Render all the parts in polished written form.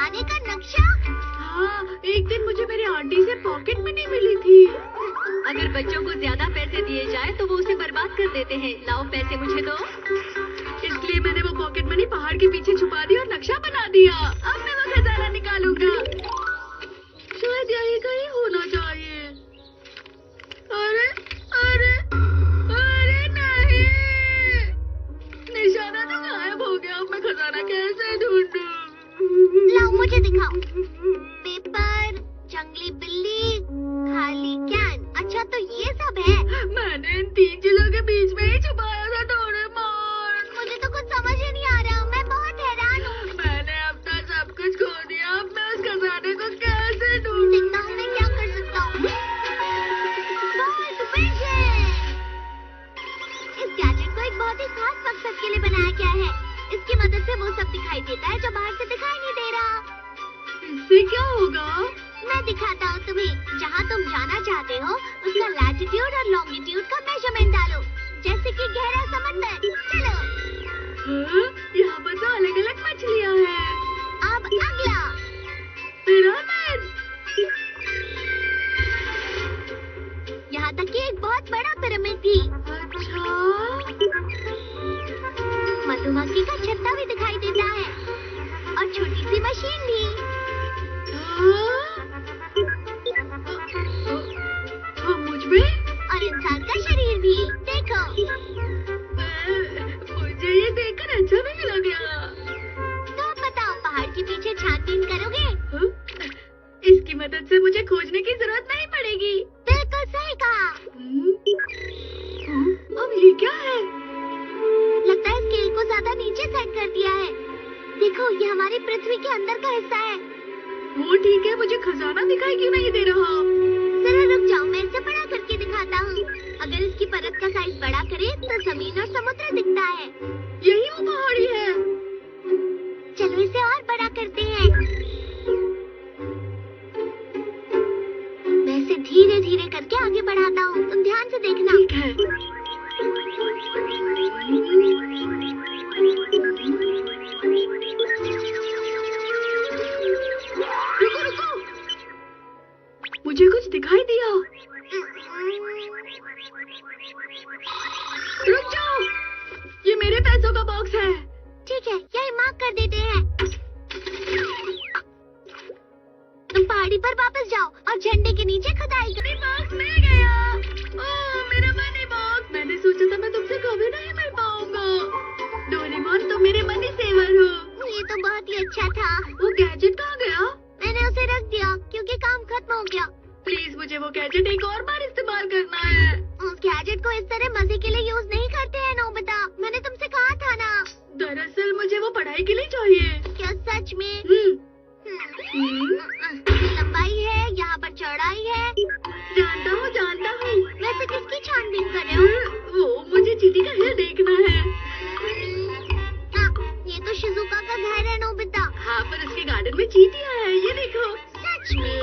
खजाने का नक्शा? हाँ, एक दिन मुझे मेरी आंटी से पॉकेट मनी मिली थी। अगर बच्चों को ज्यादा पैसे दिए जाए तो वो उसे बर्बाद कर देते हैं। लाओ पैसे मुझे दो। इसलिए मैंने वो पॉकेट मनी पहाड़ के पीछे छुपा दी और नक्शा बना दिया। अब मैं वो खजाना निकालूंगा। शायद यही कहीं होना चाहिए। अरे अरे अरे नहीं, निशाना तो गायब हो गया। अब मैं खजाना कैसे ढूंढूं? लाओ मुझे दिखाओ। पेपर, जंगली बिल्ली, खाली कैन। अच्छा तो ये सब है। मैंने इन 3 चीजों के बीच में ही छुपाया था डोरेमोन। मुझे तो कुछ समझ ही नहीं आ रहा। मैं बहुत हैरान हूँ। मैंने अब तक सब कुछ खो दिया। अब मैं उस खजाने को कैसे ढूंढूं? देखता हूँ मैं क्या कर सकता हूँ। बहुत विजय! इस गैजेट को एक बहुत ही खास मकसद के लिए बनाया गया है। इसकी मदद से वो सब दिखाई देता है जो बाहर से दिखाई नहीं दे रहा। इससे क्या होगा? मैं दिखाता हूँ तुम्हें। जहाँ तुम जाना चाहते हो उसका लैटिट्यूड और लॉन्गिट्यूड का मेजरमेंट डालो। जैसे कि गहरा समंदर। चलो। हाँ, यहाँ पर तो अलग अलग मछलियाँ हैं। अब अगला। पिरामिड। यहाँ तक कि एक बहुत बड़ा पिरामिड भी। अच्छा, मधुमक्खी का छत्ता भी दिखाई देता है और छोटी सी मशीन भी। हाँ? मुझ में? और इंसान का शरीर भी। देखो। मुझे ये देखकर अच्छा नहीं लग गया। तो अब बताओ पहाड़ के पीछे छानबीन करोगे? हाँ? इसकी मदद से मुझे खोजने की जरूरत नहीं पड़ेगी। बिल्कुल सही कहा। अब ये क्या है? लगता है स्केल को ज्यादा नीचे सेट कर दिया है। देखो ये हमारी पृथ्वी के अंदर का हिस्सा है। वो ठीक है, मुझे खजाना दिखाई क्यों नहीं दे रहा? जरा रुक जाओ, मैं इसे बड़ा करके दिखाता हूँ। अगर इसकी परत का साइज बड़ा करे तो जमीन और समुद्र दिखता है। यही वो पहाड़ी है। चलो इसे और बड़ा करते हैं। मैं इसे धीरे धीरे करके आगे बढ़ाता हूँ। तुम ध्यान से देखना। ठीक है। रुको रुको, मुझे कुछ दिखाई दिया। रुक जाओ, ये मेरे पैसों का बॉक्स है। ठीक है, यही मार्क कर देते हैं। तुम पहाड़ी पर वापस जाओ और झंडे के नीचे खुदाई करो। बॉक्स मिल गया। ओह, मेरा मनी बॉक्स। मैंने सोचा था मैं तुमसे कभी नहीं मिल पाऊंगा। डोरेमोन, तुम मेरे मनी सेवर हो। ये तो बहुत ही अच्छा था। वो गैजेट कहाँ गया? मैंने उसे रख दिया क्योंकि काम खत्म हो गया। प्लीज मुझे वो गैजेट एक और बार इस्तेमाल करना है। उस गैजेट को इस तरह मजे के लिए यूज नहीं करते हैं नोबिता। मैंने तुमसे कहा था ना। दरअसल मुझे वो पढ़ाई के लिए चाहिए। क्या सच में? हम्म, ये लंबाई है, यहाँ पर चौड़ाई है। जानता हूँ जानता हूँ। वैसे किसकी छानबीन कर रहे हो? वो मुझे चीटी का हिल देखना है। ये तो शिजुका का घर है नोबिता। हाँ, पर उसके गार्डन में चीटियाँ हैं। ये देखो। सच में?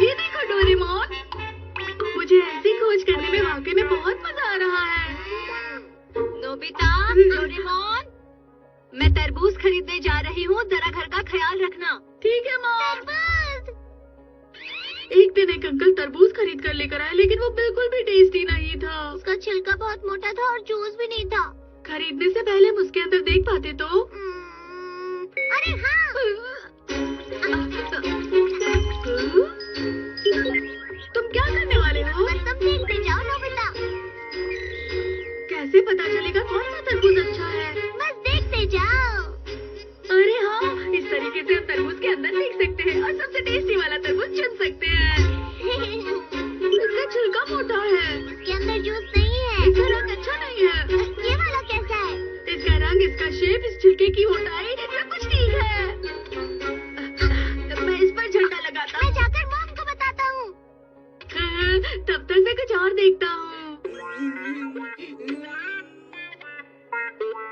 ये देखो डोरेमोन, मुझे ऐसी खोज करने में वाकई में बहुत मजा आ रहा है। नोबिता, डोरेमोन, मैं तरबूज खरीदने जा रही हूँ। जरा घर का ख्याल रखना। ठीक है मॉम। तरबूज। एक दिन एक अंकल तरबूज खरीद कर लेकर आए, लेकिन वो बिल्कुल भी टेस्टी नहीं था। उसका छिलका बहुत मोटा था और जूस भी नहीं था। खरीदने से पहले हम उसके अंदर देख पाते तो। अरे हाँ। तुम क्या करने वाले हो? बस तुम देखते जाओ नोबिता। कैसे पता चलेगा कौन सा तरबूज अच्छा है? बस देखते जाओ। अरे हाँ, इस तरीके से हम तरबूज के अंदर देख सकते हैं और सबसे टेस्टी वाला तरबूज चुन सकते हैं। इसका छिलका मोटा है। इसके अंदर जूस नहीं है। इसका रंग अच्छा नहीं है। ये वाला कैसा है? इसका रंग, इसका शेप, इस छिलके की मोटाई, सब कुछ ठीक है। मैं इस पर झंडा लगाता मैं जाकर मॉम को बताता हूँ। हूँ। तब तक मैं कुछ और देखता हूँ।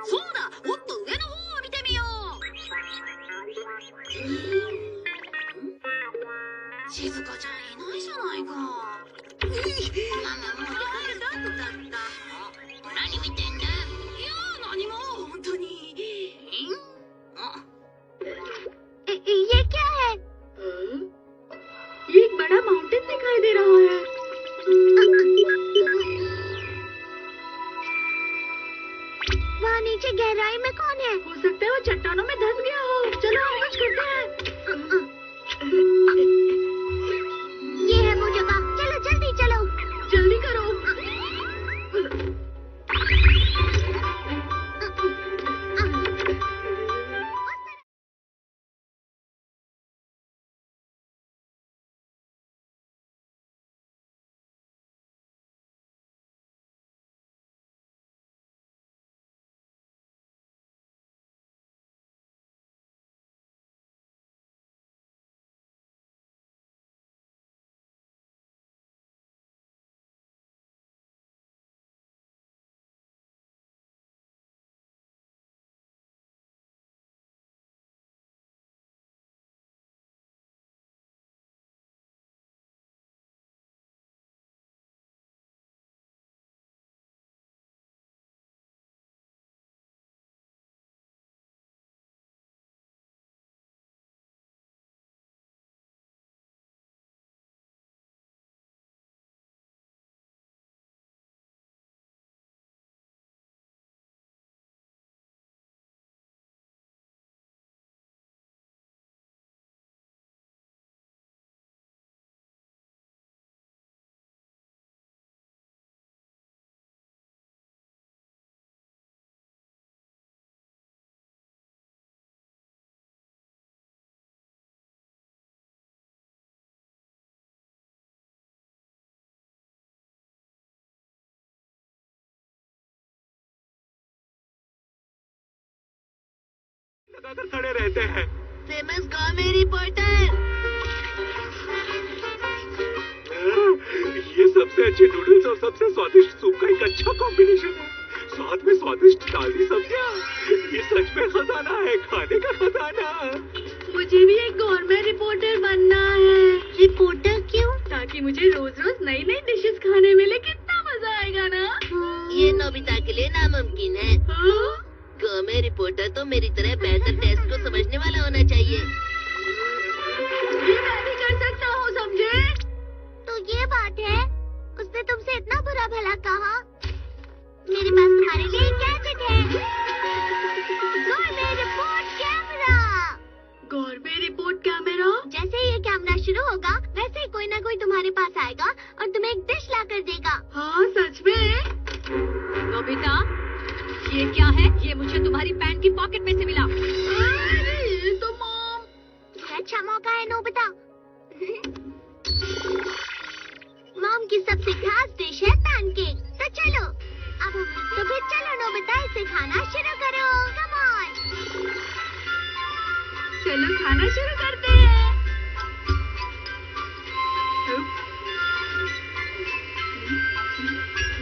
そうだ、もっと上の方を見てみよう。静香ちゃんいないじゃないか。ママもう帰るだった。何見てんだ？いや、何も本当に。बड़ा माउंटेन दिखाई दे रहा है। वहाँ नीचे गहराई में कौन है? हो सकता है वो चट्टानों में धंस गया हो। चलो हम कुछ करते हैं। ये है वो जगह, चलो जल्दी चलो। जल्दी करो। लगाकर खड़े रहते हैं। Famous comedy reporter. ये सबसे अच्छे नूडल्स और सबसे स्वादिष्ट सूप का एक अच्छा कॉम्बिनेशन है। साथ में स्वादिष्ट ताजी सब्जियां। ये सच में खजाना है, खाने का खजाना। मुझे भी एक गॉर्मेट रिपोर्टर बनना है। रिपोर्टर क्यों? ताकि मुझे रोज रोज नई नई डिशेस खाने मिले। कितना मजा आएगा ना। ये नोबिता के लिए नामुमकिन है। हाँ? कॉमेडी रिपोर्टर तो मेरी तरह बेहतर टेस्ट को समझने वाला होना चाहिए। ये मैं भी कर सकता हूँ, समझे? तो ये बात है, उसने तुमसे इतना बुरा भला कहा। मेरे पास तुम्हारे लिए एक गैजेट है। Gourmet report camera. Gourmet report camera? जैसे ये कैमरा शुरू होगा, वैसे ही कोई ना कोई तुम्हारे पास आएगा और तुम्हें एक डिश ला कर देगा। हाँ सच में? नोबिता, ये क्या है? ये मुझे तुम्हारी पैंट की पॉकेट में से मिला। अरे ये तो मॉम। ये अच्छा मौका है नोबिता। मॉम की सबसे खास डिश है पैनकेक। तो चलो, तो फिर चलो नोबिता, इसे खाना शुरू करो। Come on. चलो खाना शुरू करते हैं।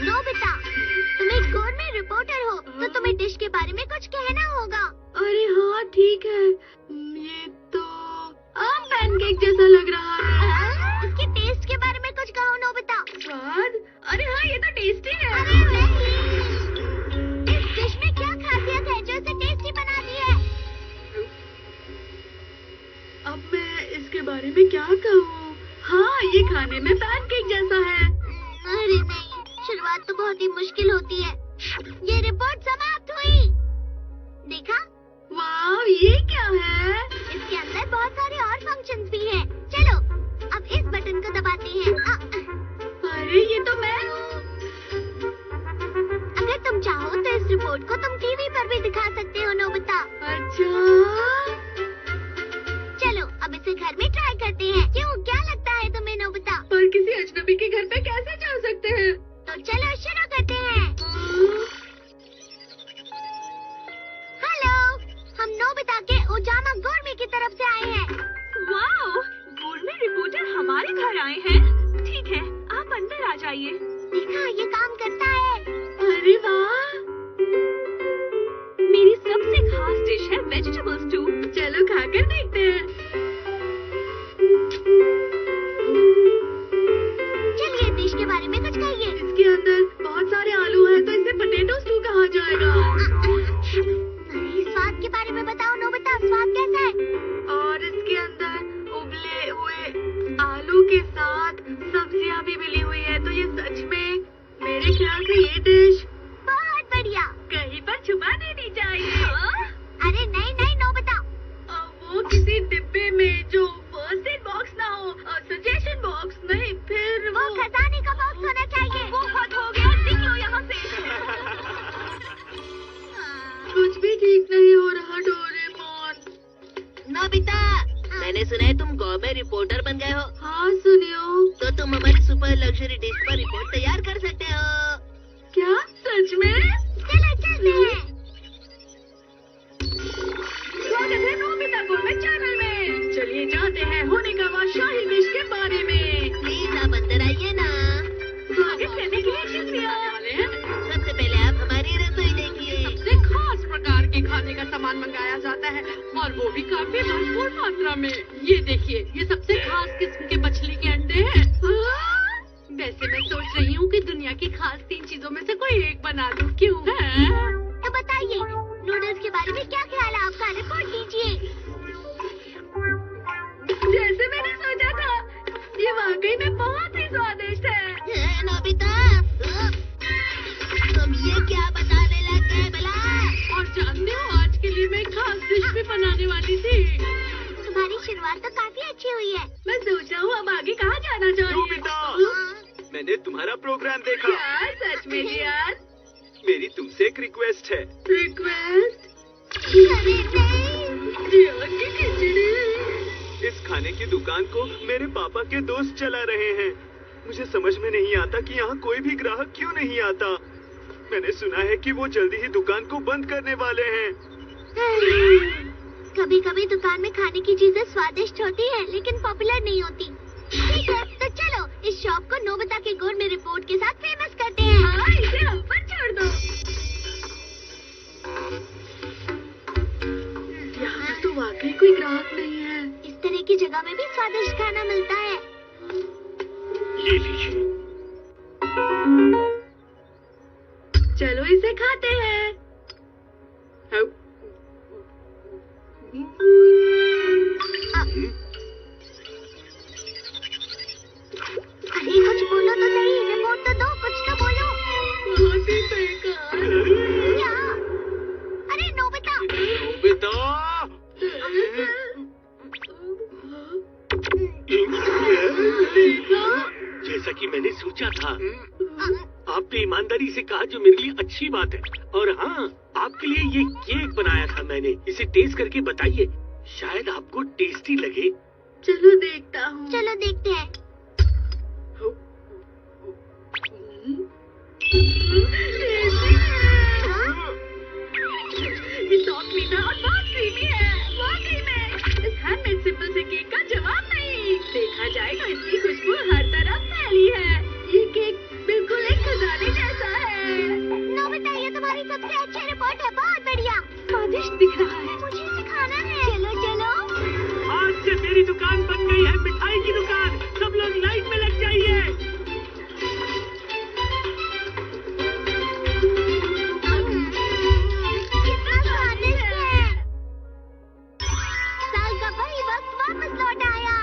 नोबिता, तुम एक गॉर्मेट रिपोर्टर हो, तो तुम्हें डिश के बारे में कुछ कहना होगा। अरे हाँ ठीक है। ये तो पैनकेक जैसा लग रहा है। इसके टेस्ट के बारे में कुछ कहो नोबिता। स्वाद? अरे हाँ ये तो टेस्टी है। अरे नहीं, इस डिश में क्या खासियत है जो इसे टेस्टी बनाती है? अब मैं इसके बारे में क्या कहूँ? हाँ ये खाने में पैनकेक जैसा है। अरे नहीं, शुरुआत तो बहुत ही मुश्किल होती है। ये रिपोर्ट समाप्त हुई। देखा? वाह ये क्या है? इसके अंदर बहुत सारे और फंक्शंस भी हैं। चलो, अब इस बटन को दबाते हैं। अरे ये तो मैं हूँ। अगर तुम चाहो तो इस रिपोर्ट को तुम टीवी पर भी दिखा सकते हो नोबिता। अच्छा। चलो, अब इसे घर में ट्राई करते हैं। क्यों, क्या लगता है तुम्हें नोबिता? पर किसी अजनबी के घर पे कैसे जा सकते हैं? तो चलो शुरू करते हैं। हेलो, हम नोबिता के ओजामा गोर्मे की तरफ से आए हैं। वाह, गोर्मेट रिपोर्टर हमारे घर आए हैं। ठीक है, आप अंदर आ जाइए। देखा, ये काम करता है। अरे वाह, मेरी सबसे खास डिश है वेजिटेबल स्टू। चलो खाकर देखते हैं। चलिए, डिश के बारे में कुछ कहिए। इसके अंदर बहुत सारे आलू हैं, तो इसे पोटैटो स्टू कहा जाएगा। स्वाद के बारे में बताओ नोबिता, स्वाद कैसा है? और इसके अंदर उबले हुए आलू के साथ ख्याल से ये डिश बहुत बढ़िया। कहीं पर छुपा देनी चाहिए। अरे नहीं नहीं नोबिता, वो किसी डिब्बे में जो फर्स्ट एड बॉक्स ना हो, सजेशन बॉक्स नहीं, फिर वो खजाने का बॉक्स होना चाहिए। वो हद हो गया, निकलो यहाँ से। कुछ भी ठीक नहीं हो रहा डोरेमोन। नोबिता, मैंने सुना है तुम गाँव में रिपोर्टर बन गए हो, हाँ सुनियो। तो तुम हमारी सुपर लग्जरी डिश पर रिपोर्ट तैयार कर सकते हो। क्या सच में? चलो चलते हैं। स्वागत है नोबिता गोurmet चैनल में। चलिए जानते हैं होनेगावा शाही डिश के बारे में। प्लीज आप अंदर आइए ना। स्वागत करने के लिए शुक्रिया। सबसे पहले आप हमारी रसोई देखिए। सबसे खास प्रकार के खाने का सामान मंगाया जाता है और वो भी काफी भरपूर मात्रा में। ये देखिए, ये सबसे खास किस्म के मछली के अंडे हैं। वैसे मैं सोच रही हूँ कि दुनिया की खास 3 चीजों में से कोई एक बना लूँ, क्यों? तो बताइए, नूडल्स के बारे में क्या ख्याल है आपका? रिपोर्ट दीजिए। जैसे मैंने सोचा था, ये वाकई में बहुत ही स्वादिष्ट है। नोबिता, तुम ये क्या बताने लग गए भला? और जानते हो, आज के लिए मैं खास डिश भी बनाने वाली थी। तुम्हारी शुरुआत तो काफी अच्छी हुई है। मैं सोच रहा हूँ अब आगे कहाँ जाना चाहिए। नोबिता, मैंने तुम्हारा प्रोग्राम देखा। क्या सच में जियान? मेरी तुमसे एक रिक्वेस्ट है। रिक्वेस्ट? अरे नहीं। जियान की खिचड़ी। इस खाने की दुकान को मेरे पापा के दोस्त चला रहे हैं। मुझे समझ में नहीं आता कि यहाँ कोई भी ग्राहक क्यों नहीं आता। मैंने सुना है कि वो जल्दी ही दुकान को बंद करने वाले हैं। कभी कभी दुकान में खाने की चीजें स्वादिष्ट होती है, लेकिन पॉपुलर नहीं होती। ठीक है, तो चलो इस शॉप को नोबिता के गुड में रिपोर्ट के साथ फेमस करते हैं। हाँ, इसे हम पर छोड़ दो। यहाँ पर तो वाकई कोई ग्राहक नहीं है। इस तरह की जगह में भी स्वादिष्ट खाना मिलता है। ले लीजिए। चलो इसे खाते हैं। अरे कुछ बोलो तो सही, रिपोर्ट तो दो, कुछ तो बोलो। बहुत ही बेकार। क्या? अरे नोबिता। नोबिता, जैसा कि मैंने सोचा था, आपने ईमानदारी से कहा, जो मेरे लिए अच्छी बात है। और हाँ, आपके लिए ये केक बनाया था मैंने। इसे टेस्ट करके बताइए, शायद आपको टेस्टी लगे। चलो देखता हूँ। चलो देखते हैं। ये सॉफ्ट मीठा और बहुत क्रीमी है। वाकई में इस हैंडमेड सिंपल से केक का जवाब नहीं। देखा जाए तो इसकी खुशबू हर तरफ फैली है। ये केक बिल्कुल एक खजाने जैसा है। नोबिता, ये तुम्हारी सबसे अच्छी रिपोर्ट है। बहुत बढ़िया। स्वादिष्ट दिख रहा है। मुझे इसे खाना है। चलो चलो। आज से मेरी दुकान बन गई है, मिठाई की दुकान। सब लोग लाइन में लग जाइए। कितना स्वादिष्ट है। साल का वही वक्त वापस लौट आया।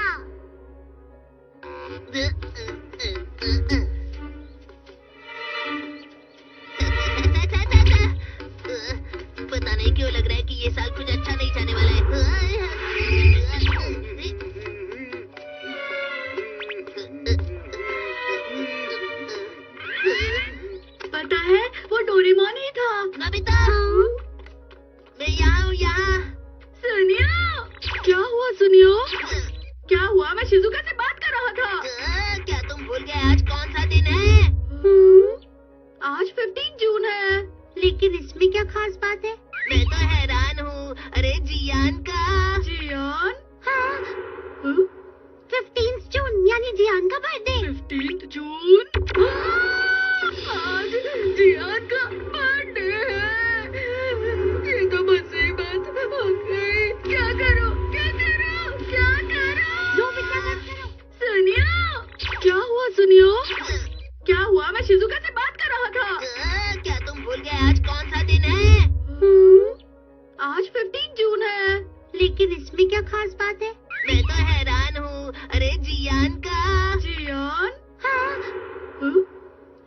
पता नहीं क्यों लग रहा है कि ये साल कुछ अच्छा नहीं जाने वाला है। पता है, वो डोरेमोन ही था। नोबिता, मैं यहाँ हूँ, यहाँ। सुनियो। क्या हुआ सुनियो? क्या हुआ? मैं शिजुका से बात कर रहा था। क्या तुम भूल गए आज कौन सा दिन है? आज 15 जून है। लेकिन इसमें क्या खास बात है? मैं तो हैरान हूँ। अरे जियान का। जियान? हाँ, 15 जून यानी जियान का बर्थडे। 15 जून? आज जियान का बर्थडे है। ये तो मुसीबत हो गई। क्या करो, क्या करो, क्या करो? नोबिता, मत करो। सुनियो। क्या हुआ सुनियो? क्या हुआ? मैं शिजुका से बात कर रहा था। क्या तुम भूल गए आज कौन सा दिन है? आज 15 जून है। लेकिन इसमें क्या खास बात है? मैं तो हैरान हूँ। अरे जियान का। जियान? हाँ,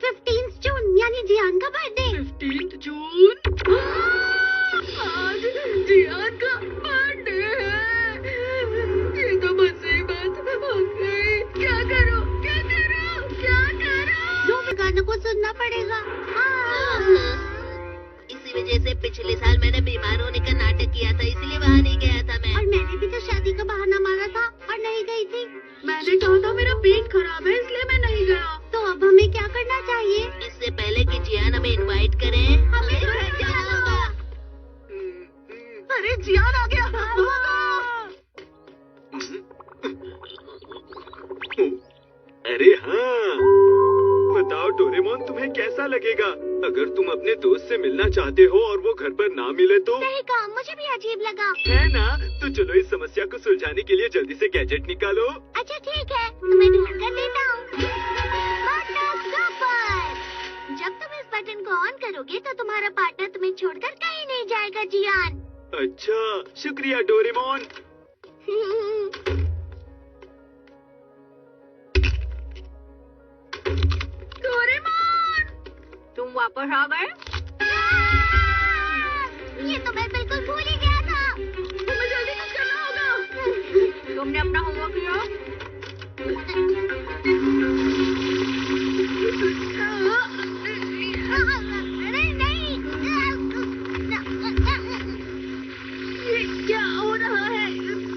15 जून पड़ेगा। इसी वजह से पिछले साल मैंने बीमार होने का नाटक किया था, इसलिए वहाँ नहीं गया था मैं। और मैंने भी तो शादी का बहाना मारा था और नहीं गई थी। मैंने कहा था मेरा पेट खराब है इसलिए मैं नहीं गया। तो अब हमें क्या करना चाहिए? इससे पहले कि जियान हमें इनवाइट करे, हमें घर जाना होगा। अरे जियान आ गया। अरे हाँ, बताओ डोरेमोन, तुम्हें कैसा लगेगा अगर तुम अपने दोस्त से मिलना चाहते हो और वो घर पर ना मिले तो? सही कहा, मुझे भी अजीब लगा। है ना? तो चलो इस समस्या को सुलझाने के लिए जल्दी से गैजेट निकालो। अच्छा ठीक है, तो मैं ढूंढ कर देता हूँ। Button super. जब तुम इस बटन को ऑन करोगे तो तुम्हारा पार्टनर तुम्हें छोड़कर कहीं नहीं जाएगा जियान। अच्छा, शुक्रिया डोरेमोन। तुम वापस आ गए? ये तो मैं बिल्कुल भूल ही गया था। तुम्हें जल्दी कुछ करना होगा। तुमने अपना होमवर्क किया? अरे नहीं। ये क्या हो रहा है?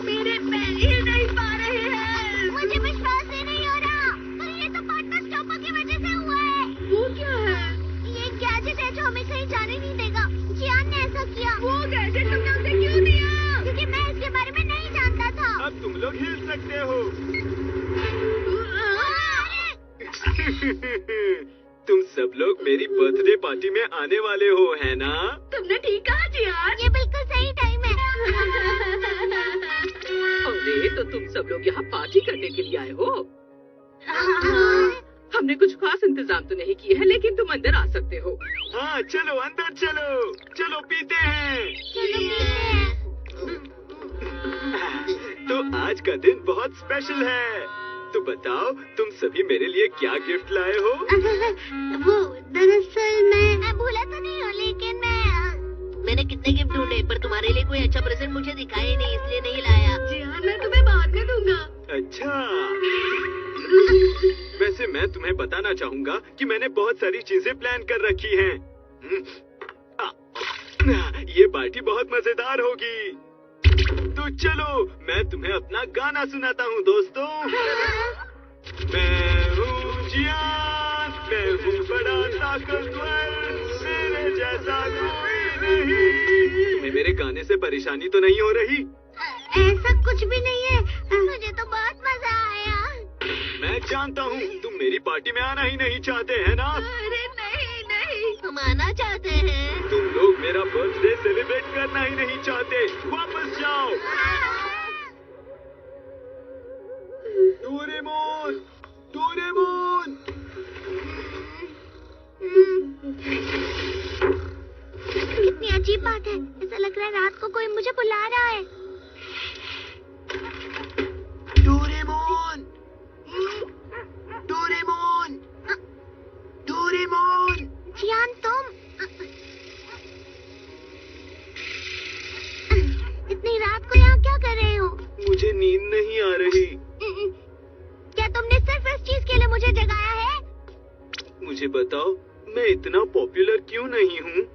मेरे पैर हिल नहीं पा रहे हैं। मुझे विश्वास ही नहीं हो रहा। पर ये तो पार्टनर स्टॉपर की वजह से हुआ है। वो क्या है? ये एक गैजेट है जो हमें कहीं जाने नहीं देगा। जियान ने ऐसा किया। वो गैजेट तुमने उसे क्यों दिया? क्योंकि मैं इसके बारे में नहीं जानता था। अब तुम लोग हिल सकते हो। तुम सब लोग मेरी बर्थडे पार्टी में आने वाले हो, है ना? तुमने ठीक कहा जियान। ये बिल्कुल सही टाइम है। अरे तो तुम सब लोग यहाँ पार्टी करने के लिए आए हो? हमने कुछ खास इंतजाम तो नहीं किए हैं, लेकिन तुम अंदर आ सकते हो। हाँ चलो अंदर चलो, चलो पीते हैं। चलो पीते हैं। तो आज का दिन बहुत स्पेशल है। तो बताओ तुम सभी मेरे लिए क्या गिफ्ट लाए हो? वो दरअसल मैं भूला तो नहीं हूँ, लेकिन मैंने कितने गिफ्ट ढूंढे पर तुम्हारे लिए कोई अच्छा प्रेजेंट मुझे दिखाई नहीं, इसलिए नहीं लाया। जियान मैं तुम्हें बाद में दूंगा। अच्छा, वैसे मैं तुम्हें बताना चाहूँगा कि मैंने बहुत सारी चीजें प्लान कर रखी हैं। ये पार्टी बहुत मजेदार होगी। तो चलो मैं तुम्हें अपना गाना सुनाता हूँ दोस्तों। मैं हूँ जियान, मैं हूँ बड़ा ताकतवर, मेरे जैसा कोई नहीं। तुम्हें मेरे गाने से परेशानी तो नहीं हो रही? ऐसा कुछ भी नहीं है। मुझे तो बहुत मजा आया। मैं जानता हूँ तुम मेरी पार्टी में आना ही नहीं चाहते हैं ना? अरे नहीं नहीं। हम आना चाहते हैं। तुम लोग मेरा बर्थडे सेलिब्रेट करना ही नहीं चाहते। वापस जाओ। Doraemon, Doraemon. कितनी अजीब बात है। ऐसा लग रहा है रात को कोई मुझे बुला रहा है। Doraemon, Doraemon, Doraemon. जियान तुम इतनी रात को यहाँ क्या कर रहे हो? मुझे नींद नहीं आ रही। क्या तुमने सिर्फ इस चीज के लिए मुझे जगाया है? मुझे बताओ मैं इतना पॉपुलर क्यों नहीं हूँ?